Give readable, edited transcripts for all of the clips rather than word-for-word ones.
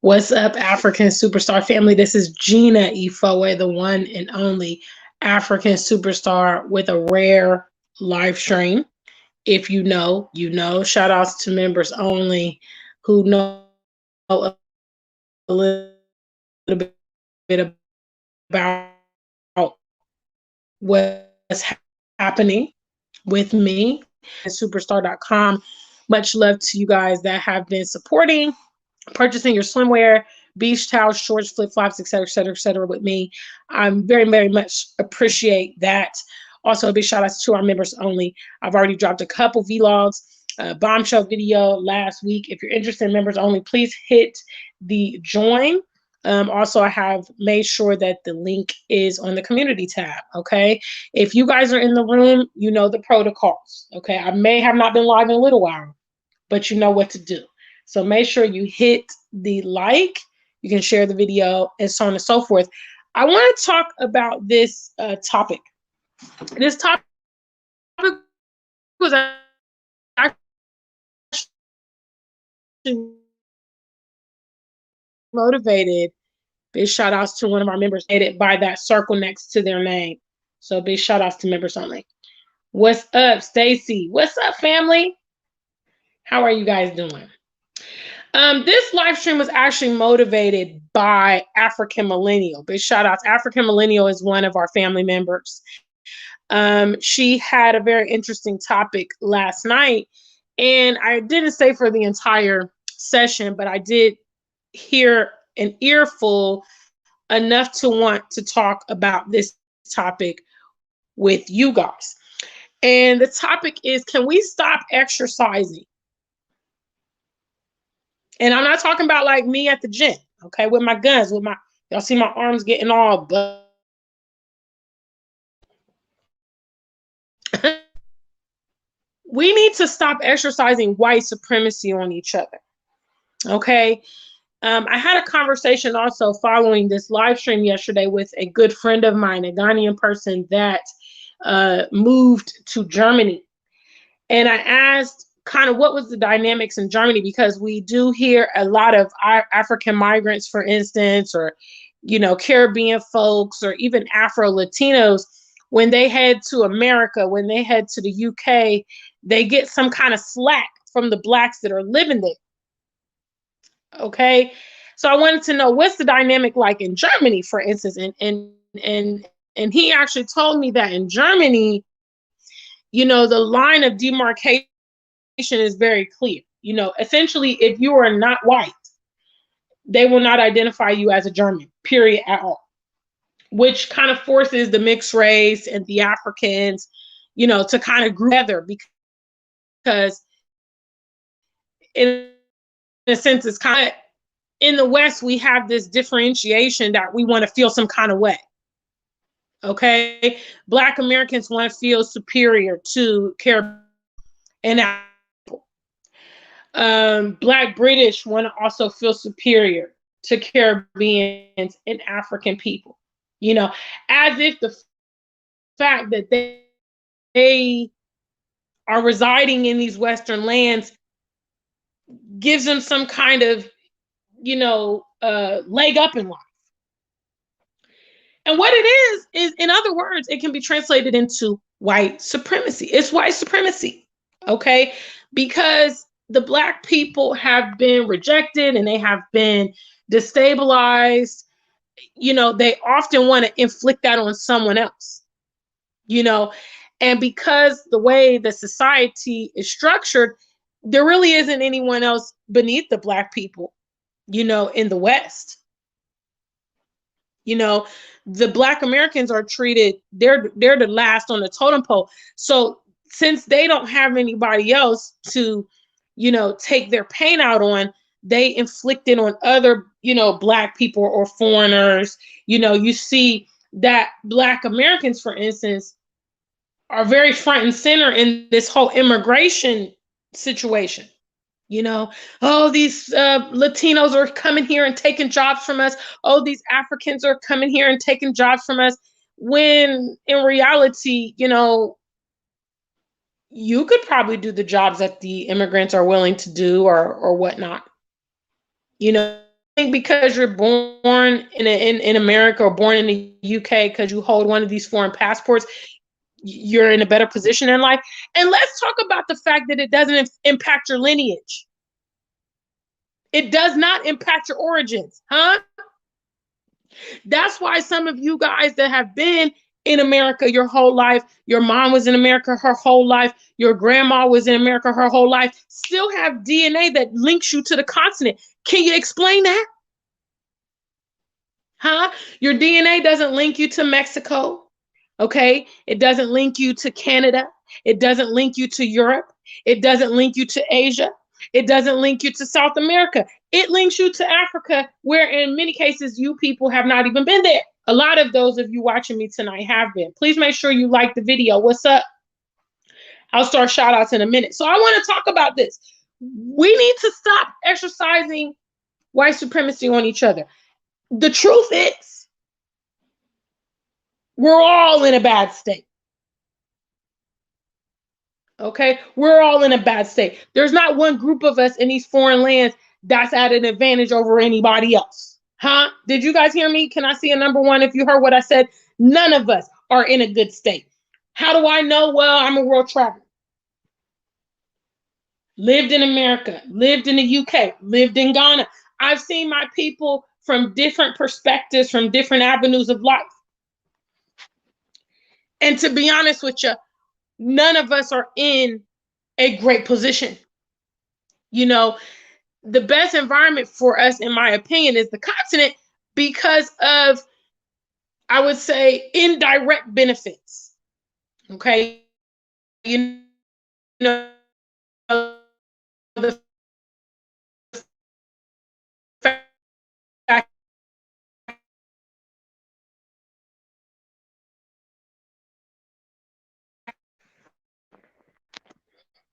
What's up, African superstar family? This is Gina Ifoe, the one and only African superstar with a rare live stream. If you know, you know. Shout outs to members only who know a little bit about what's happening with me and superstar.com. Much love to you guys that have been supporting, purchasing your swimwear, beach towels, shorts, flip flops, etc., etc., etc. with me. I'm very, very much appreciate that. Also, a big shout out to our members only. I've already dropped a couple vlogs, a bombshell video last week. If you're interested in members only, please hit the join. Also, I have made sure that the link is on the community tab. Okay. If you guys are in the room, you know the protocols. Okay. I may have not been live in a little while, but you know what to do. So make sure you hit the like, you can share the video, and so on and so forth. I want to talk about this topic. This topic was actually motivated. Big shout outs to one of our members, edit by that circle next to their name. So big shout outs to members only. What's up, Stacy? What's up, family? How are you guys doing? This live stream was actually motivated by African Millennial. Big shout outs. African Millennial is one of our family members. She had a very interesting topic last night, and I didn't stay for the entire session, but I did hear an earful enough to want to talk about this topic with you guys. And the topic is, can we stop exercising? And I'm not talking about like me at the gym, okay, with my guns, with my, y'all see my arms getting all we need to stop exercising white supremacy on each other. Okay. I had a conversation also following this live stream yesterday with a good friend of mine, a Ghanaian person that moved to Germany. And I asked kind of what was the dynamics in Germany, because we do hear a lot of African migrants, for instance, or, you know, Caribbean folks, or even Afro-Latinos, when they head to America, when they head to the UK, they get some kind of slack from the Blacks that are living there. Okay. So I wanted to know what's the dynamic like in Germany, for instance. And he actually told me that in Germany, you know, the line of demarcation is very clear. You know, essentially, if you are not white, they will not identify you as a German, period, at all. Which kind of forces the mixed race and the Africans, you know, to kind of group together, because in a sense, it's kind of, in the West, we have this differentiation that we want to feel some kind of way. Okay. Black Americans want to feel superior to Caribbean and Black British want to also feel superior to Caribbeans and African people. You know, as if the fact that they are residing in these Western lands gives them some kind of, you know, leg up in life. And what it is, in other words, it can be translated into white supremacy. It's white supremacy, okay? Because the Black people have been rejected and they have been destabilized. You know, they often want to inflict that on someone else, you know? And because the way the society is structured, there really isn't anyone else beneath the Black people, you know, in the West. You know, the Black Americans are treated, they're the last on the totem pole. So since they don't have anybody else to, you know, take their pain out on, they inflict it on other, you know, Black people or foreigners. You know, you see that Black Americans, for instance, are very front and center in this whole immigration situation. You know, oh, these Latinos are coming here and taking jobs from us. Oh, these Africans are coming here and taking jobs from us. When in reality, you know, you could probably do the jobs that the immigrants are willing to do, or whatnot. You know, because you're born in America or born in the UK because you hold one of these foreign passports, you're in a better position in life. And let's talk about the fact that it doesn't impact your lineage. It does not impact your origins, huh? That's why some of you guys that have been in America your whole life, your mom was in America her whole life, your grandma was in America her whole life, still have DNA that links you to the continent. Can you explain that? Huh? Your DNA doesn't link you to Mexico. Okay? It doesn't link you to Canada. It doesn't link you to Europe. It doesn't link you to Asia. It doesn't link you to South America. It links you to Africa, where in many cases you people have not even been there. A lot of those of you watching me tonight have been. Please make sure you like the video. What's up? I'll start shout outs in a minute. So I want to talk about this. We need to stop exercising white supremacy on each other. The truth is, we're all in a bad state. Okay? We're all in a bad state. There's not one group of us in these foreign lands that's at an advantage over anybody else. Huh? Did you guys hear me? Can I see a number one if you heard what I said? None of us are in a good state. How do I know? Well, I'm a world traveler. Lived in America, lived in the UK, lived in Ghana. I've seen my people from different perspectives, from different avenues of life. And to be honest with you, none of us are in a great position. You know, the best environment for us, in my opinion, is the continent because of, I would say, indirect benefits. Okay. You know, the fact,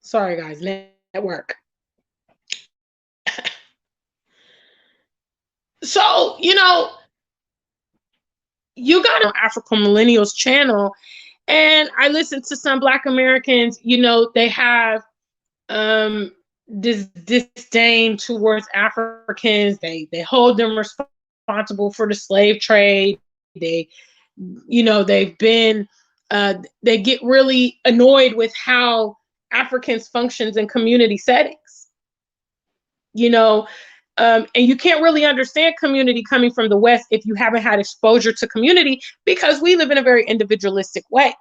sorry guys, network. So, you got an African Millennials channel, and I listened to some Black Americans, they have this disdain towards Africans. They hold them responsible for the slave trade. They've been they get really annoyed with how Africans functions in community settings. And you can't really understand community coming from the West if you haven't had exposure to community, because we live in a very individualistic way.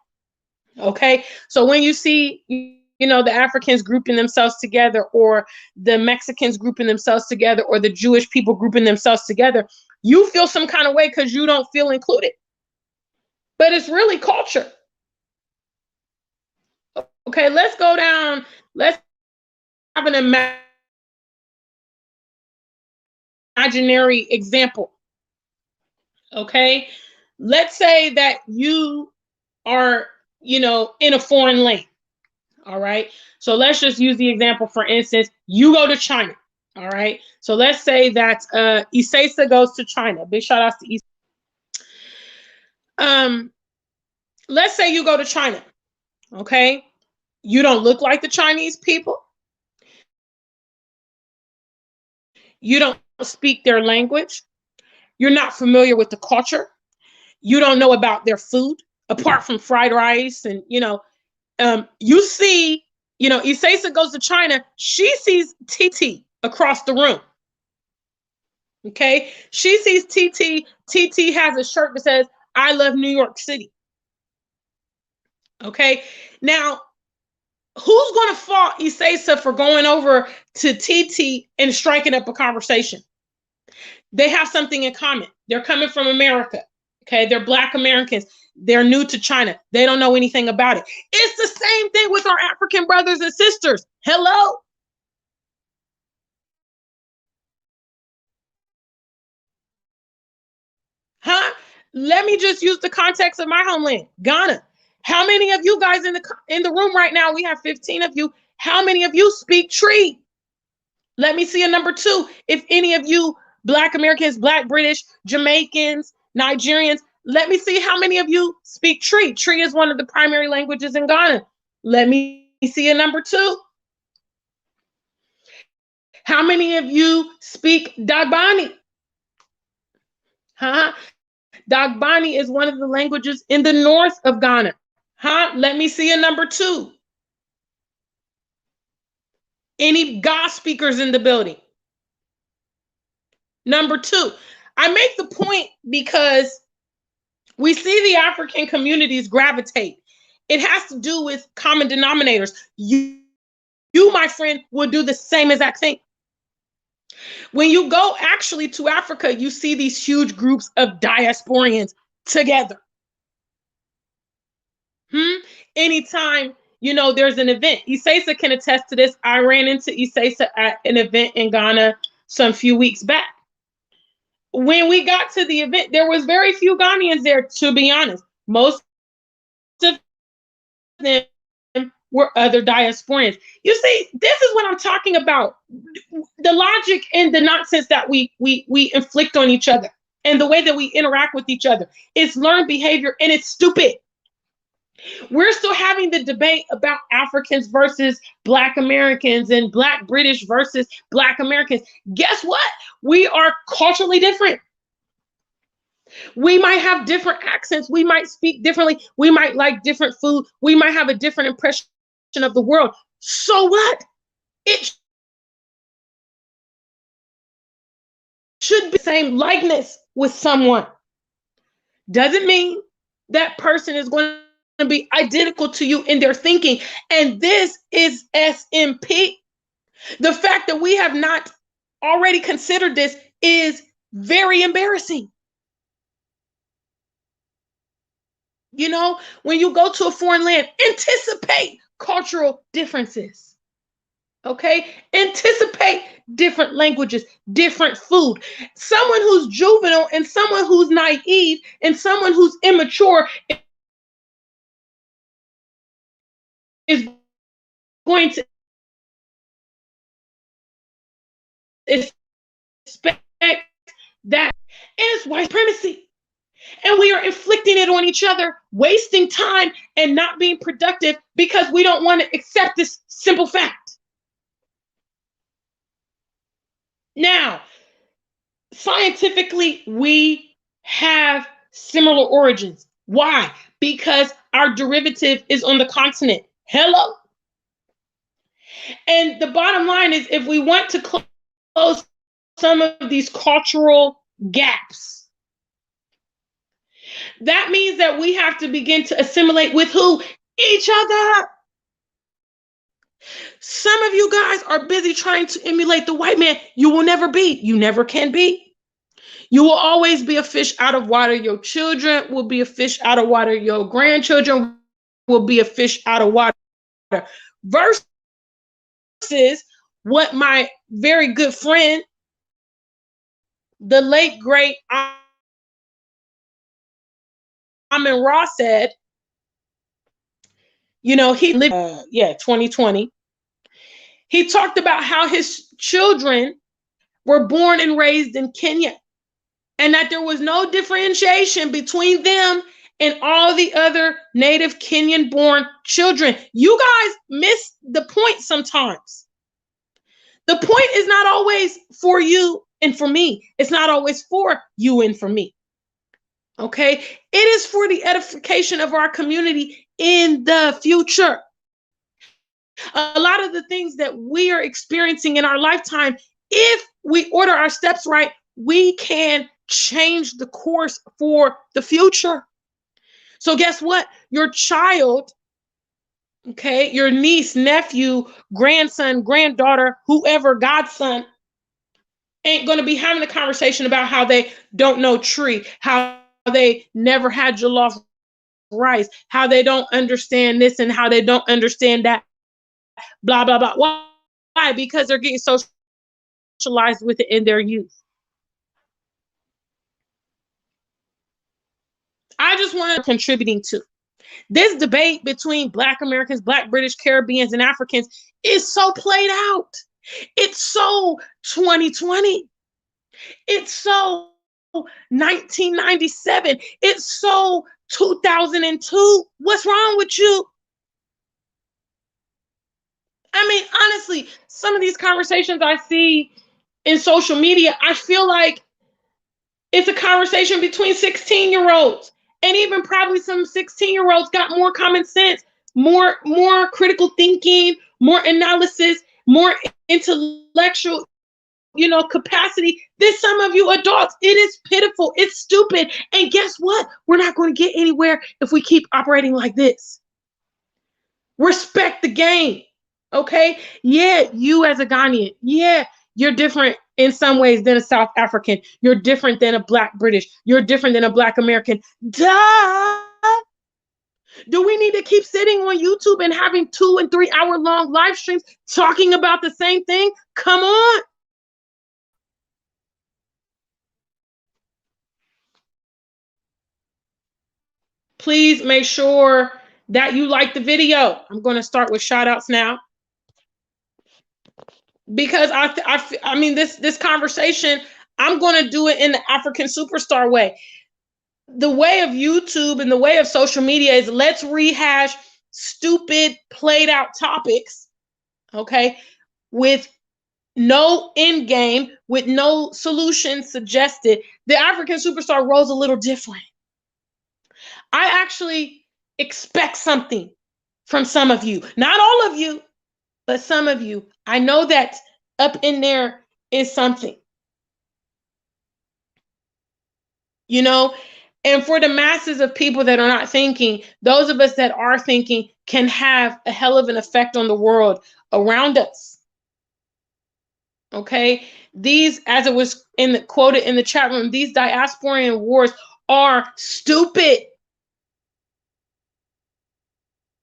Okay. So when you see, the Africans grouping themselves together, or the Mexicans grouping themselves together, or the Jewish people grouping themselves together, you feel some kind of way because you don't feel included. But it's really culture. Okay. Let's go down. Let's have an imaginary example. Okay. Let's say that you are, in a foreign land. All right. So let's just use the example. For instance, you go to China. All right. So let's say that Isesa goes to China. Big shout outs to Isesa. Let's say you go to China. Okay. You don't look like the Chinese people. You don't speak their language. You're not familiar with the culture. You don't know about their food, apart from fried rice. And, you see, Isesa goes to China. She sees TT across the room. Okay. She sees TT. TT has a shirt that says, "I love New York City." Okay. Now, who's going to fault Isesa for going over to TT and striking up a conversation? They have something in common. They're coming from America. Okay. They're Black Americans. They're new to China. They don't know anything about it. It's the same thing with our African brothers and sisters. Hello. Huh? Let me just use the context of my homeland, Ghana. How many of you guys in the room right now? We have 15 of you. How many of you speak Tree? Let me see a number two. If any of you Black Americans, Black British, Jamaicans, Nigerians, let me see how many of you speak Tree. Tree is one of the primary languages in Ghana. Let me see a number two. How many of you speak Dagbani? Huh? Dagbani is one of the languages in the north of Ghana. Huh? Let me see a number two. Any Ga speakers in the building? Number two. I make the point because we see the African communities gravitate. It has to do with common denominators. You, my friend, will do the same exact thing. When you go actually to Africa, you see these huge groups of diasporians together. Anytime, there's an event. Isesa can attest to this. I ran into Isesa at an event in Ghana some few weeks back. When we got to the event, there was very few Ghanaians there, to be honest. Most of them were other diasporians. You see, this is what I'm talking about. The logic and the nonsense that we inflict on each other and the way that we interact with each other. It's learned behavior and it's stupid. We're still having the debate about Africans versus Black Americans and Black British versus Black Americans. Guess what? We are culturally different. We might have different accents. We might speak differently. We might like different food. We might have a different impression of the world. So what? It should be the same likeness with someone. Doesn't mean that person is going to be identical to you in their thinking. And this is SMP. The fact that we have not already considered this is very embarrassing. When you go to a foreign land, anticipate cultural differences. Okay? Anticipate different languages, different food. Someone who's juvenile and someone who's naive and someone who's immature is going to expect that. It's white supremacy. And we are inflicting it on each other, wasting time and not being productive because we don't want to accept this simple fact. Now, scientifically, we have similar origins. Why? Because our derivative is on the continent. Hello? And the bottom line is, if we want to close some of these cultural gaps, that means that we have to begin to assimilate with who? Each other. Some of you guys are busy trying to emulate the white man. You will never be. You never can be. You will always be a fish out of water. Your children will be a fish out of water. Your grandchildren will be a fish out of water. Versus what my very good friend, the late, great Amin Ross said, he lived, 2020. He talked about how his children were born and raised in Kenya and that there was no differentiation between them and all the other native Kenyan born children. You guys miss the point sometimes. The point is not always for you and for me. It's not always for you and for me. Okay? It is for the edification of our community in the future. A lot of the things that we are experiencing in our lifetime, if we order our steps right, we can change the course for the future. So guess what? Your child, okay, your niece, nephew, grandson, granddaughter, whoever, godson, ain't going to be having a conversation about how they don't know tree, how they never had jollof rice, how they don't understand this and how they don't understand that. Blah, blah, blah. Why? Because they're getting socialized with it in their youth. I just want to contributing to this debate between Black Americans, Black British, Caribbeans, and Africans is so played out. It's so 2020. It's so 1997. It's so 2002. What's wrong with you? I mean, honestly, some of these conversations I see in social media, I feel like It's a conversation between 16-year-olds. And even probably some 16-year-olds got more common sense, more critical thinking, more analysis, more intellectual, capacity than some of you adults. It is pitiful. It's stupid. And guess what? We're not going to get anywhere if we keep operating like this. Respect the game. Okay? Yeah, you as a Ghanaian, yeah, you're different in some ways than a South African. You're different than a Black British. You're different than a Black American. Duh. Do we need to keep sitting on YouTube and having 2 and 3 hour long live streams talking about the same thing? Come on. Please make sure that you like the video. I'm going to start with shout outs now, because I mean, this conversation, I'm going to do it in the African superstar way. The way of YouTube and the way of social media is, let's rehash stupid played out topics, okay, with no end game, with no solution suggested. The African superstar role is a little different. I actually expect something from some of you. Not all of you, but some of you. I know that up in there is something. And for the masses of people that are not thinking, those of us that are thinking can have a hell of an effect on the world around us. Okay? These, as it was quoted in the chat room, these diasporan wars are stupid.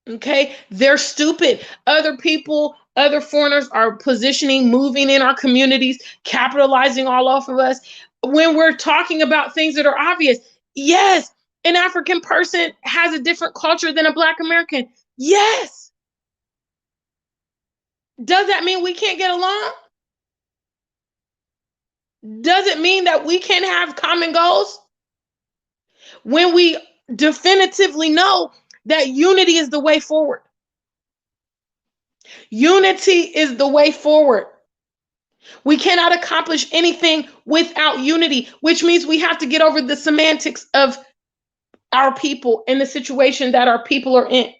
Okay, they're stupid. Other people, other foreigners are positioning, moving in our communities, capitalizing all off of us. When we're talking about things that are obvious, yes, an African person has a different culture than a Black American. Yes. Does that mean we can't get along? Does it mean that we can't have common goals? When we definitively know that unity is the way forward. Unity is the way forward. We cannot accomplish anything without unity, which means we have to get over the semantics of our people and the situation that our people are in.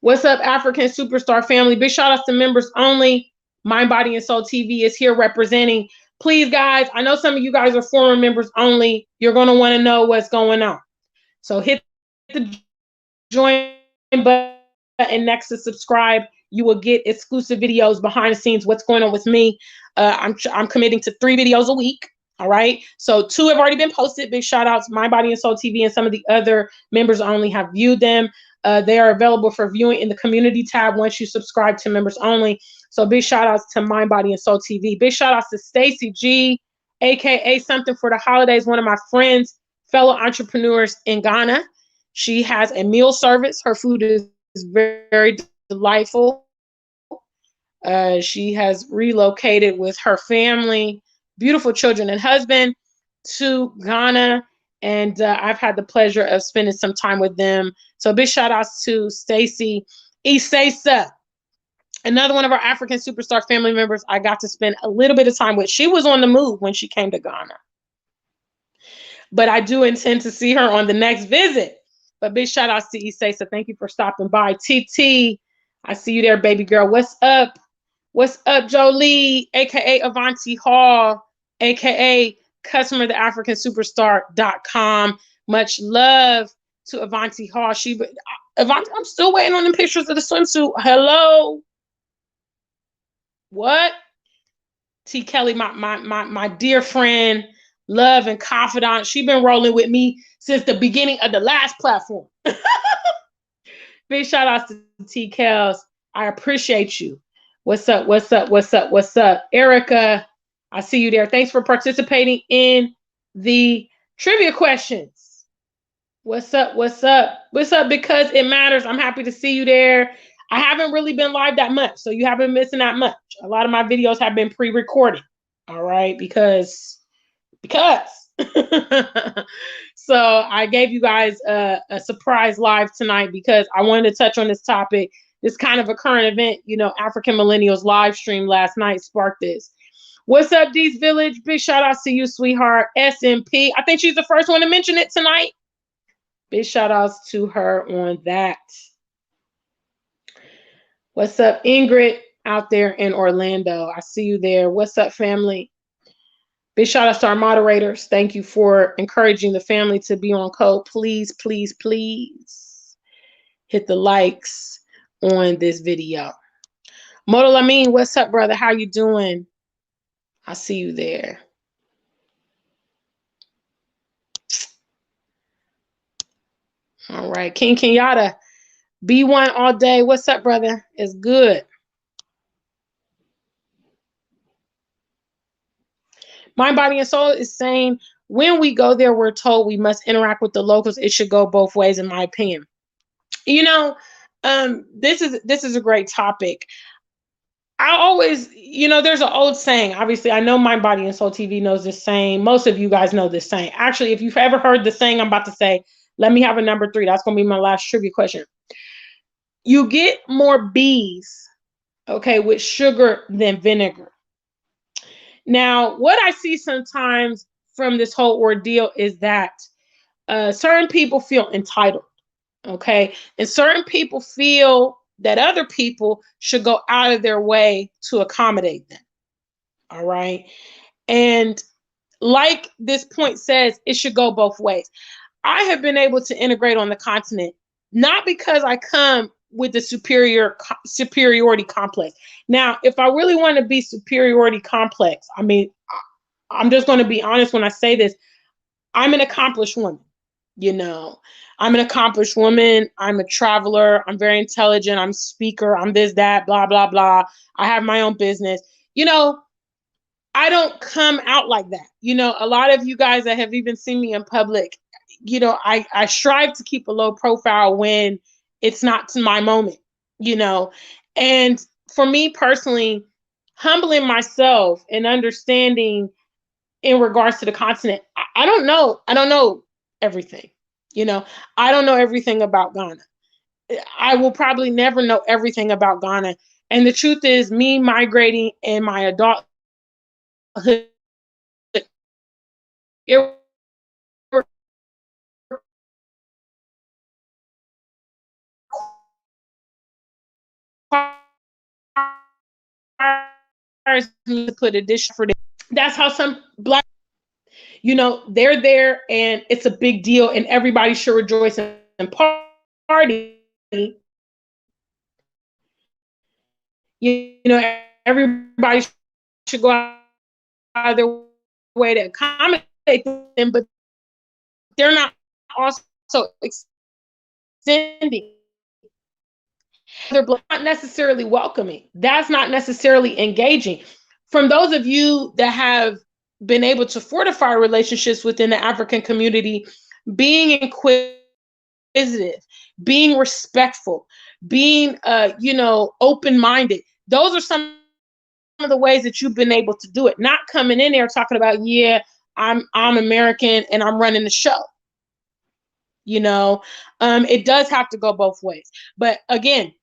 What's up, African Superstar family? Big shout outs to members only. Mind, Body, and Soul TV is here representing. Please, guys, I know some of you guys are former members only. You're going to want to know what's going on. So hit the join button next to subscribe. You will get exclusive videos, behind the scenes, what's going on with me. I'm committing to 3 videos a week. All right. So 2 have already been posted. Big shout outs. My Body and Soul TV and some of the other members only have viewed them. They are available for viewing in the community tab once you subscribe to members only. So big shout outs to Mind, Body, and Soul TV. Big shout outs to Stacy G, aka Something for the Holidays, one of my friends, fellow entrepreneurs in Ghana. She has a meal service. Her food is very delightful. She has relocated with her family, beautiful children and husband, to Ghana. And I've had the pleasure of spending some time with them. So big shout outs to Stacy Isesa, another one of our African Superstar family members I got to spend a little bit of time with. She was on the move when she came to Ghana, but I do intend to see her on the next visit. But big shout outs to Isesa. Thank you for stopping by. TT, I see you there, baby girl. What's up? What's up, Jolie, aka Avanti Hall, aka customer the AfricanSuperstar.com. Much love to Avanti Hall. Avanti, I'm still waiting on the pictures of the swimsuit. Hello. What? T. Kelly, my dear friend, love and confidant. She's been rolling with me since the beginning of the last platform. Big shout outs to T. Kels. I appreciate you. What's up? What's up? What's up? What's up? Erica, I see you there. Thanks for participating in the trivia questions. What's up? What's up? What's up? Because it matters. I'm happy to see you there. I haven't really been live that much, so you haven't been missing that much. A lot of my videos have been pre-recorded. All right, because so I gave you guys a surprise live tonight because I wanted to touch on this topic. This kind of a current event, African Millennials live stream last night sparked this. What's up, D's Village? Big shout outs to you, sweetheart. SMP. I think she's the first one to mention it tonight. Big shout outs to her on that. What's up, Ingrid, out there in Orlando? I see you there. What's up, family? Big shout outs to our moderators. Thank you for encouraging the family to be on code. Please, please, please hit the likes on this video. Moto Lamin, what's up, brother? How you doing? I see you there. All right. King Kenyatta, B1 all day. What's up, brother? It's good. Mind, Body, and Soul is saying, when we go there, we're told we must interact with the locals. It should go both ways, in my opinion. You know, this is a great topic. I always, there's an old saying. Obviously, I know Mind, Body, and Soul TV knows this saying. Most of you guys know this saying. Actually, if you've ever heard the saying I'm about to say, let me have a number 3. That's going to be my last trivia question. You get more B's, okay, with sugar than vinegar. Now, what I see sometimes from this whole ordeal is that certain people feel entitled, okay? And certain people feel that other people should go out of their way to accommodate them, all right? And like this point says, it should go both ways. I have been able to integrate on the continent, not because I come with the superiority complex. Now, if I really want to be superiority complex, I mean, I'm just going to be honest when I say this. I'm an accomplished woman. I'm an accomplished woman. I'm a traveler. I'm very intelligent. I'm a speaker. I'm this, that, blah, blah, blah. I have my own business. I don't come out like that. A lot of you guys that have even seen me in public, I strive to keep a low profile when it's not to my moment, and for me personally, humbling myself and understanding in regards to the continent, I don't know everything. I don't know everything about Ghana. I will probably never know everything about Ghana. And the truth is, me migrating in my adulthood, it requires me to put a dish for them. That's how some Black, they're there and it's a big deal and everybody should rejoice and party. Everybody should go out of their way to accommodate them, but they're not also extending. They're not necessarily welcoming. That's not necessarily engaging. From those of you that have been able to fortify relationships within the African community, being inquisitive, being respectful, being open-minded, those are some of the ways that you've been able to do it. Not coming in there talking about, yeah, I'm American and I'm running the show. It does have to go both ways. But again,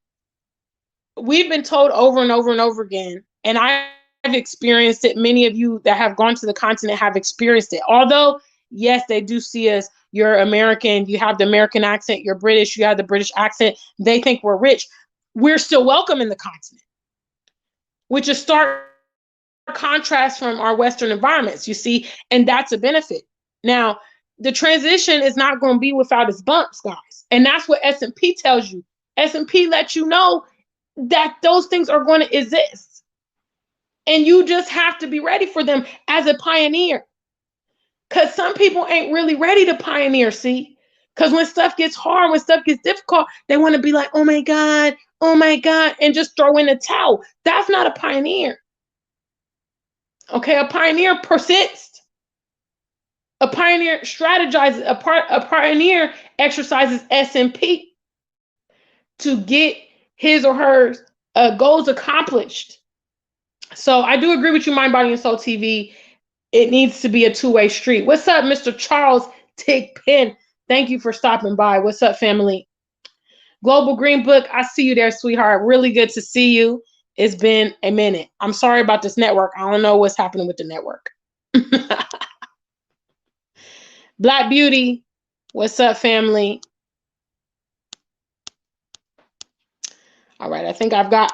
we've been told over and over and over again, and I've experienced it. Many of you that have gone to the continent have experienced it. Although, yes, they do see us. You're American, you have the American accent, you're British, you have the British accent. They think we're rich. We're still welcome in the continent, which is stark contrast from our Western environments, you see, and that's a benefit. Now, the transition is not going to be without its bumps, guys. And that's what S&P tells you. S&P lets you know that those things are going to exist. And you just have to be ready for them as a pioneer. Because some people ain't really ready to pioneer, see? Because when stuff gets hard, when stuff gets difficult, they want to be like, oh my God, and just throw in the towel. That's not a pioneer. Okay, a pioneer persists. A pioneer strategizes. A pioneer exercises S&P to get his or her goals accomplished. So I do agree with you, Mind, Body, and Soul TV. It needs to be a two-way street. What's up, Mr. Charles Tick Penn? Thank you for stopping by. What's up, family? Global Green Book, I see you there, sweetheart. Really good to see you. It's been a minute. I'm sorry about this network. I don't know what's happening with the network. Black Beauty, what's up, family? All right, I think I've got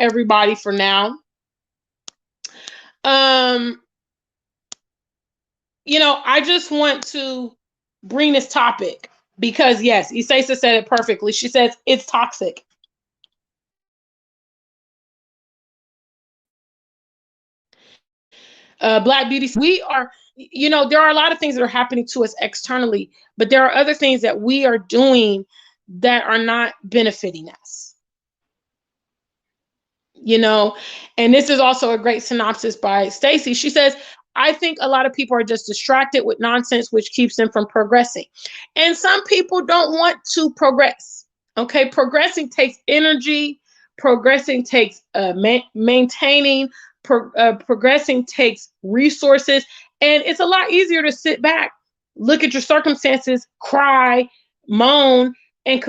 everybody for now. I just want to bring this topic because yes, Isasa said it perfectly. She says it's toxic. Black Beauty, we are, there are a lot of things that are happening to us externally, but there are other things that we are doing that are not benefiting us. And this is also a great synopsis by Stacy. She says, I think a lot of people are just distracted with nonsense, which keeps them from progressing. And some people don't want to progress. Okay. Progressing takes energy. Progressing takes maintaining. Progressing takes resources. And it's a lot easier to sit back, look at your circumstances, cry, moan, and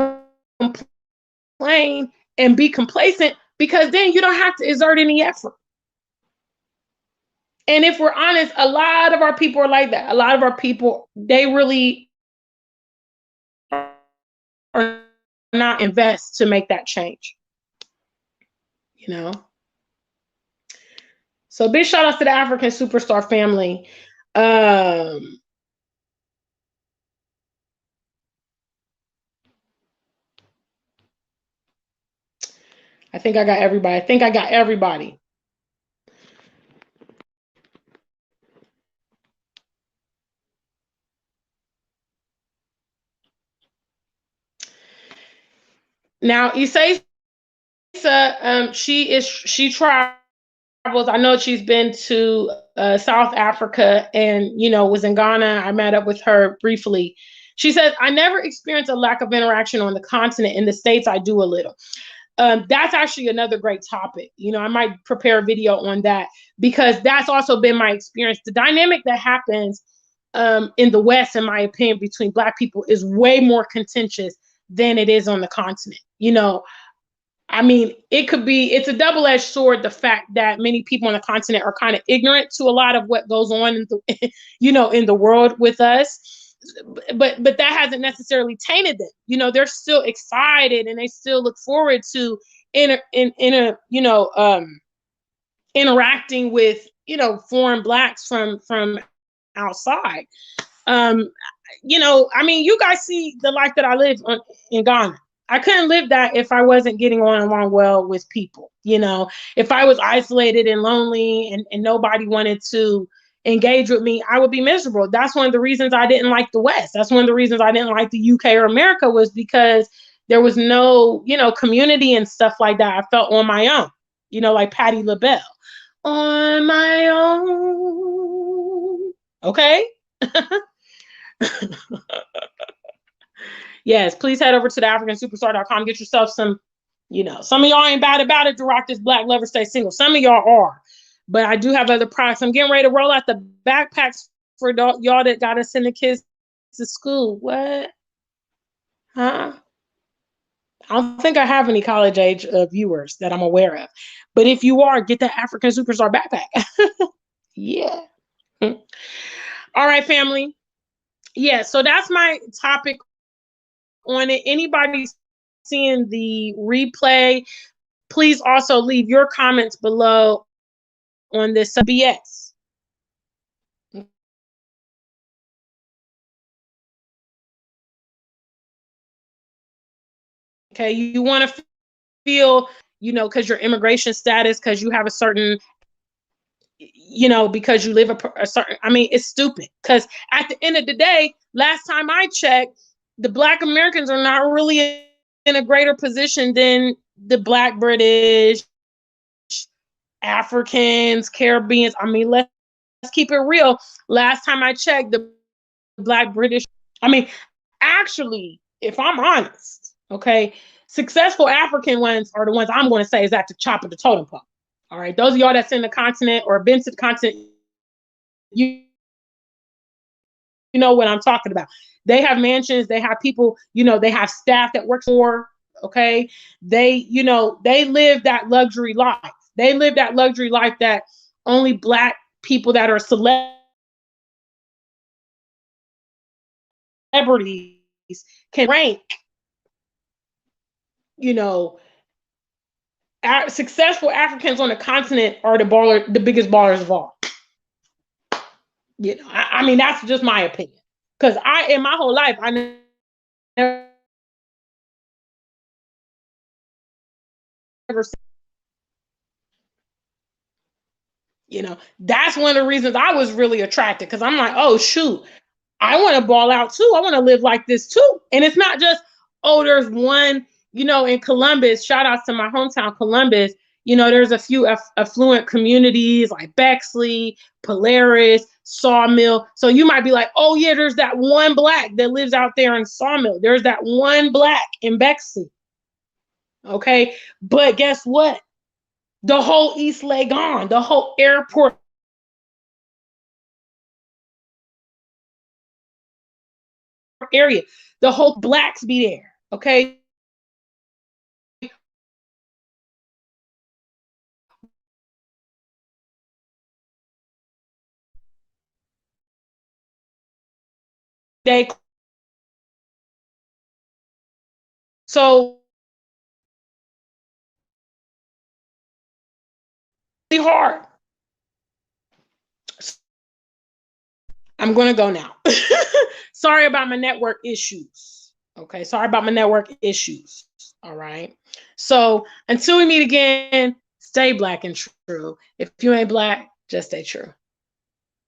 complain and be complacent, because then you don't have to exert any effort. And if we're honest, a lot of our people are like that. A lot of our people, they really are not invest to make that change. So big shout out to the African Superstar family. I think I got everybody. Now, Isasa, she travels. I know she's been to South Africa and, was in Ghana. I met up with her briefly. She says, I never experienced a lack of interaction on the continent. In the States, I do a little. That's actually another great topic. I might prepare a video on that because that's also been my experience. The dynamic that happens in the West, in my opinion, between Black people is way more contentious than it is on the continent. I mean, it's a double-edged sword, the fact that many people on the continent are kind of ignorant to a lot of what goes on in the, in the world with us. But that hasn't necessarily tainted them. They're still excited and they still look forward to interacting with, foreign Blacks from outside. I mean, you guys see the life that I live in Ghana. I couldn't live that if I wasn't getting along well with people. If I was isolated and lonely and nobody wanted to engage with me, I would be miserable. That's one of the reasons I didn't like the West. That's one of the reasons I didn't like the UK or America, was because there was no, community and stuff like that. I felt on my own, like Patti LaBelle, on my own. Okay. Yes, please head over to the AfricanSuperstar.com. Get yourself some, some of y'all ain't bad about it to rock this Black Lover Stay Single. Some of y'all are, but I do have other products. I'm getting ready to roll out the backpacks for y'all that got to send the kids to school. What? Huh? I don't think I have any college age viewers that I'm aware of. But if you are, get the African Superstar backpack. Yeah. All right, family. Yeah, so that's my topic on it. Anybody seeing the replay, please also leave your comments below on this BS. Okay, you want to feel, because your immigration status, because you have a certain, because you live a certain, I mean, it's stupid. Because at the end of the day, last time I checked, the Black Americans are not really in a greater position than the Black British, Africans, Caribbeans. I mean, let's keep it real. Last time I checked, the Black British, I mean, actually, if I'm honest, okay, successful African ones are the ones I'm going to say is at the top of the totem pole. All right, those of y'all that's in the continent or been to the continent, you know what I'm talking about. They have mansions, they have people, they have staff that works for Okay. They live that luxury life. They live that luxury life that only Black people that are celebrities can rank, you know, successful Africans on the continent are the biggest ballers of all. I mean, that's just my opinion. Because in my whole life, I never that's one of the reasons I was really attracted, because I'm like, oh shoot, I want to ball out too. I want to live like this too. And it's not just, oh, there's one, in Columbus, shout outs to my hometown, Columbus, there's a few affluent communities like Bexley, Polaris, Sawmill. So you might be like, oh yeah, there's that one Black that lives out there in Sawmill. There's that one Black in Bexley. Okay. But guess what? The whole East Leg on, the whole airport area, the whole Blacks be there. Okay. They so hard. I'm going to go now. Sorry about my network issues. Okay. Sorry about my network issues. All right. So until we meet again, stay Black and true. If you ain't Black, just stay true.